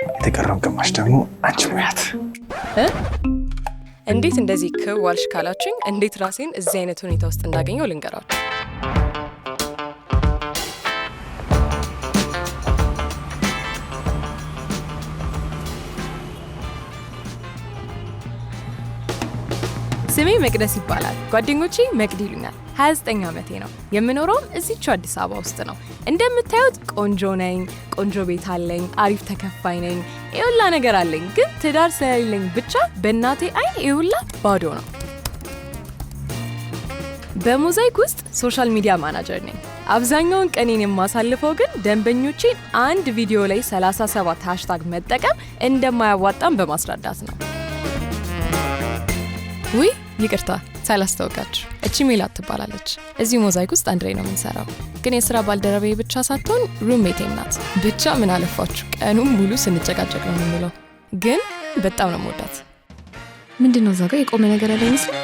የተቀረው ግማሽ ደግሞ አንቺ ሙያት። እንዴት እንደዚህ ክዋልሽ ካላችሁኝ እንዴት ራሴን እዚህ አይነት ሁኔታ ውስጥ እንዳገኘው ልንገራችሁ። ስሜ መቅደስ ይባላል። ጓደኞቼ መቅዲ ይሉኛል። 29 ዓመቴ ነው። የምኖረው እዚቹ አዲስ አበባ ውስጥ ነው። እንደምታዩት ቆንጆ ነኝ፣ ቆንጆ ቤት አለኝ፣ አሪፍ ተከፋይ ነኝ፣ ይሁላ ነገር አለኝ። ግን ትዳር ስለሌለኝ ብቻ በእናቴ አይን ይሁላ ባዶ ነው። በሞዛይክ ውስጥ ሶሻል ሚዲያ ማናጀር ነኝ። አብዛኛውን ቀኔን የማሳልፈው ግን ደንበኞቼን አንድ ቪዲዮ ላይ 37 ሃሽታግ መጠቀም እንደማያዋጣም በማስረዳት ነው። ውይ ይቅርታ ሳላስተዋውቃችሁ፣ እቺ ሜላት ትባላለች። እዚህ ሞዛይክ ውስጥ አንድ ላይ ነው የምንሰራው። ግን የስራ ባልደረባዬ ብቻ ሳትሆን ሩምሜቴም ናት። ብቻ ምን አለፋችሁ ቀኑን ሙሉ ስንጨቃጨቅ ነው የምንውለው። ግን በጣም ነው የምወዳት። ምንድነው እዛ ጋር የቆመ ነገር ያለ ይመስል?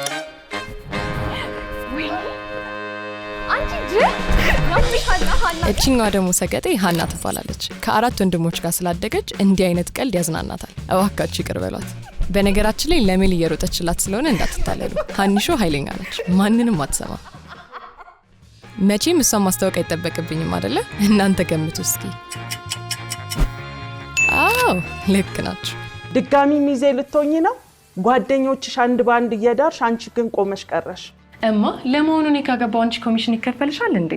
እቺኛዋ ደግሞ ሰገጤ ሀና ትባላለች። ከ4 ወንድሞች ጋር ስላደገች እንዲህ አይነት ቀልድ ያዝናናታል። እባካችሁ ይቅር በሏት። በነገራችን ላይ ለሜል እየሮጠችላት ስለሆነ እንዳትታለሉ። ሀኒሾ ኃይለኛ ነች፣ ማንንም አትሰማ። መቼም እሷን ማስታወቅ አይጠበቅብኝም አይደለ? እናንተ ገምቱ እስኪ። አዎ ልክ ናችሁ። ድጋሚ ሚዜ ልትሆኚ ነው? ጓደኞችሽ አንድ ባንድ እየዳርሽ አንቺ ግን ቆመሽ ቀረሽ። እማ ለመሆኑ እኔ ካገባው አንቺ ኮሚሽን ይከፈልሻል እንዴ?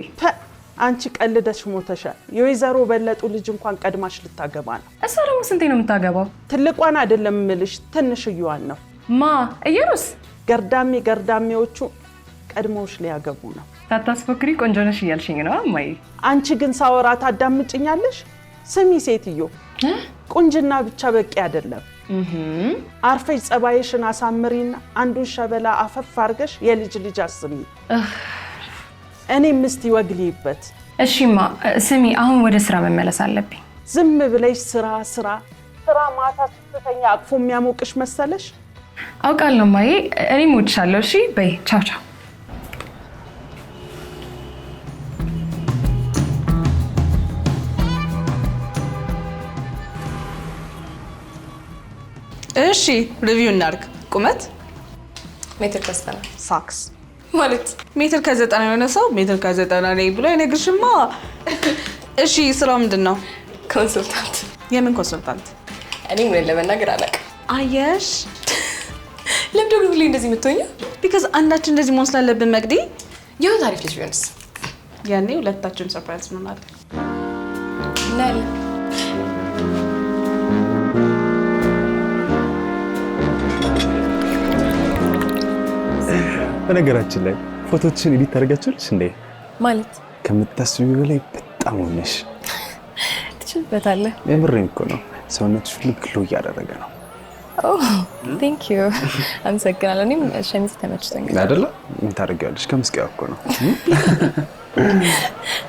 አንቺ ቀልደሽ ሞተሻል። የወይዘሮ በለጡ ልጅ እንኳን ቀድማሽ ልታገባ ነው። እሷ ደግሞ ስንቴ ነው የምታገባው? ትልቋን አይደለም እምልሽ ትንሽዬዋን ነው። ማ እየሩስ? ገርዳሜዎቹ ቀድሞሽ ሊያገቡ ነው። ታታስፎክሪ ቆንጆ ነሽ እያልሽኝ ነው እማዬ? አንቺ ግን ሳወራ ታዳምጭኛለሽ? ስሚ ሴትዮ፣ ቁንጅና ብቻ በቂ አይደለም። አርፈሽ ጸባይሽን አሳምሪና አንዱን ሸበላ አፈፍ አርገሽ የልጅ ልጅ አስሚ። እኔም እስቲ ወግሊበት። እሺማ ስሚ፣ አሁን ወደ ስራ መመለስ አለብኝ። ዝም ብለሽ ስራ ማታ ስትተኛ አቅፎ የሚያሞቅሽ መሰለሽ? አውቃለሁ እማዬ፣ እኔም እወድሻለሁ። እሺ በይ ቻው ቻው። እሺ ሪቪው እናድርግ። ቁመት ሜትር ከ90 ሳክስ ማለት ሜትር ከ90 የሆነ ሰው ሜትር ከ90 ነኝ ብሎ አይነግርሽማ። እሺ ስራው ምንድን ነው? ኮንሰልታንት። የምን ኮንሰልታንት? እኔ ምን ለመናገር አላውቅም። አየሽ ለምን ደግሞ ሁሌ እንደዚህ የምትሆኚው? ቢካዝ አንዳችን እንደዚህ መሆን ስላለብን መቅዲ። የሆነ ታሪፍ ልጅ ቢሆንስ? ያኔ ሁለታችን ሰርፕራይዝ እንሆናለን። ነል በነገራችን ላይ ፎቶዎችን ኤዲት ታደርጋቸዋለሽ እንዴ? ማለት ከምታስቢው በላይ በጣም ነሽ። ትችልበታለህ። የምሬን እኮ ነው። ሰውነትሽ ሁሉ ግሎ እያደረገ ነው። ቴንክ ዩ አመሰግናለሁ። እኔም ሸሚዝ ተመችቶኛል። አይደለ? ምን ታደርጊያለሽ? ከምስቀያው እኮ ነው።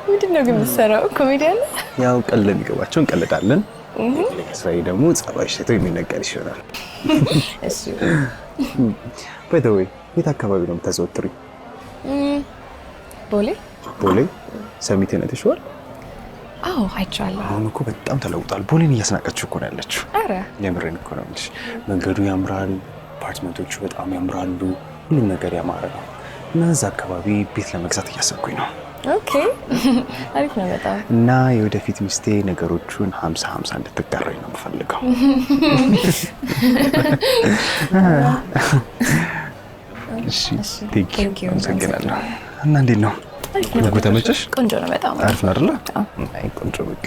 ምንድን ነው ግን የምትሰራው? ኮሜዲያን? ያው ቀልድ የሚገባቸው እንቀልዳለን። ስራዬ ደግሞ ጸባይሽ ታይቶ የሚነገርሽ ይሆናል። እሺ ባይ ዘ ዌይ የት አካባቢ ነው የምታዘወትሪው? ቦሌ ሰሚት ነው ተሽዋል? አዎ አይቻለሁ። አሁን እኮ በጣም ተለውጧል። ቦሌን እያስናቀችው እኮ ነው ያለችው። አረ የምሬን እኮ ነው የምልሽ። መንገዱ ያምራል፣ አፓርትመንቶቹ በጣም ያምራሉ፣ ሁሉም ነገር ያማረ ነው። እና እዛ አካባቢ ቤት ለመግዛት እያሰብኩኝ ነው። ኦኬ አሪፍ ነው በጣም። እና የወደፊት ሚስቴ ነገሮቹን 50-50 እንድትጋራኝ ነው የምፈልገው። እሺ ቴንክ ዩ አመሰግናለሁ። እና እንዴት ነው ምግቡ ተመቸሽ? ቆንጆ ነው በጣም። አሪፍ ነው አይደለ? አይ ቆንጆ በቃ።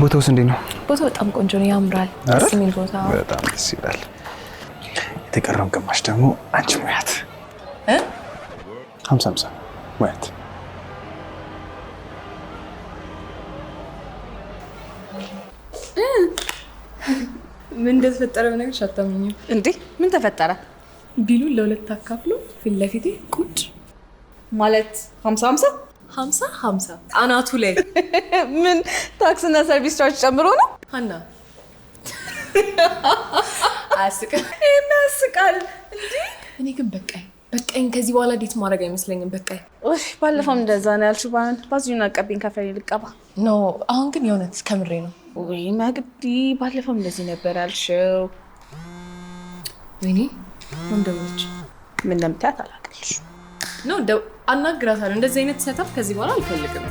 ቦታውስ እንዴት ነው? ቦታው በጣም ቆንጆ ነው፣ ያምራል። ደስ የሚል ቦታ። በጣም ደስ ይላል። የተቀረው ግማሽ ደግሞ አንቺ ሙያት 50-50 ሙያት። ምን እንደተፈጠረ በነገርሽ አታምኚም እንዴ? ምን ተፈጠረ? ቢሉን ለሁለት አካፍሎ ፊት ለፊቴ ቁጭ ማለት 50-50 50-50 አናቱ ላይ ምን ታክስና ሰርቪስ ቻርጅ ጨምሮ ነው? ሀና አያስቅም? ያስቃል እንዴ? እኔ ግን በቃኝ። ከዚህ በኋላ ዴት ማድረግ አይመስለኝም። በቃኝ። ባለፈውም እንደዛ ነው ያልሽው። ባዚዩና ቀቢን ከፈሪ ልቀባ ኖ አሁን ግን የእውነት ከምሬ ነው። ወይ መቅዲ፣ ባለፈው እንደዚህ ነበር ያልሽው። ወይኔ ወንድሞች ምን እንደምታያት አላውቅልሽ ነው። እንደው አናግራታለሁ። እንደዚህ አይነት ሰተፍ ከዚህ በኋላ አልፈልግም።